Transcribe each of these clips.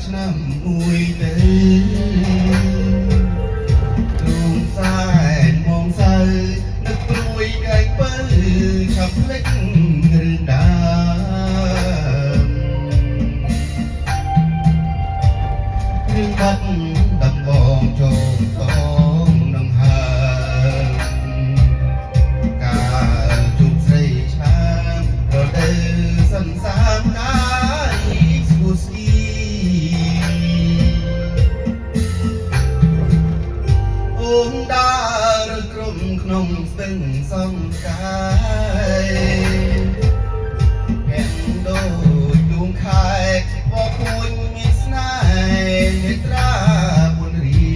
ឆ្នាំមួយទៅទ្រូងសែនមកសៅនឹកព្រួយកែកបើឆាប់ភ្លេចរឿងដើមរឿងបាត់ដំបងចូលកងនឹងហើការជួបស្រីឆ្លាមរដូវសន្សាមកាយស្គូស្គីអូនដើរក្រុមក្នុងស្ទឹងសំកាយហែងដូចដួងខែបោកគួយមានស្នេហ៍មេត្រាបុនរី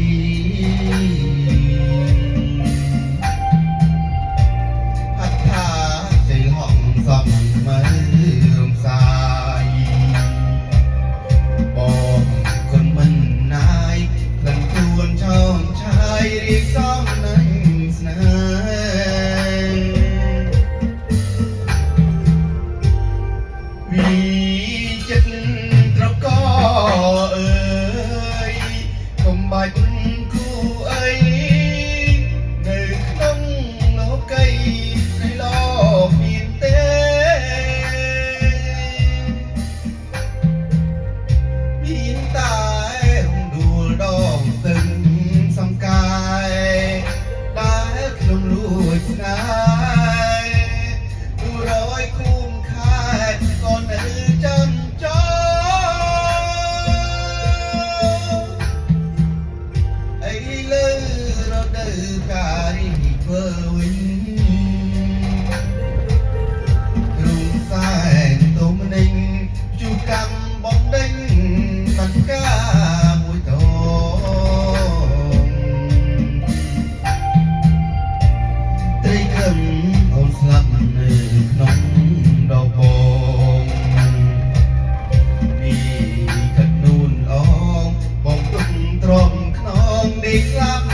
ហត្ថាជ័យហងសំមើរំសាយបងគុណមិនណាយក្លិនទួនឆោមឆាយរៀបសំនឹងស្នេហ៍វិចិត្តត្រកអើយកុំបាច់គូអីនៅក្នុងលោកីនៃលោកមានទេមានតែរំដួលដងស្ទឹងសំកាយដែលខ្ញុំលួចស្នេហ៍200គុំខែក៏នៅចាំចោអីលើរដូវកាលនេះធ្វើវិញទ្រូងសែនទុំដេញជួកម្មបងដេញបាត់ការមួយតងត្រីក្លឹមអូនស្លាប់នៅក្នុងដបបងនេះកាត់នូនអងបងទុកទ្រមខ្នងដេកស្លាប់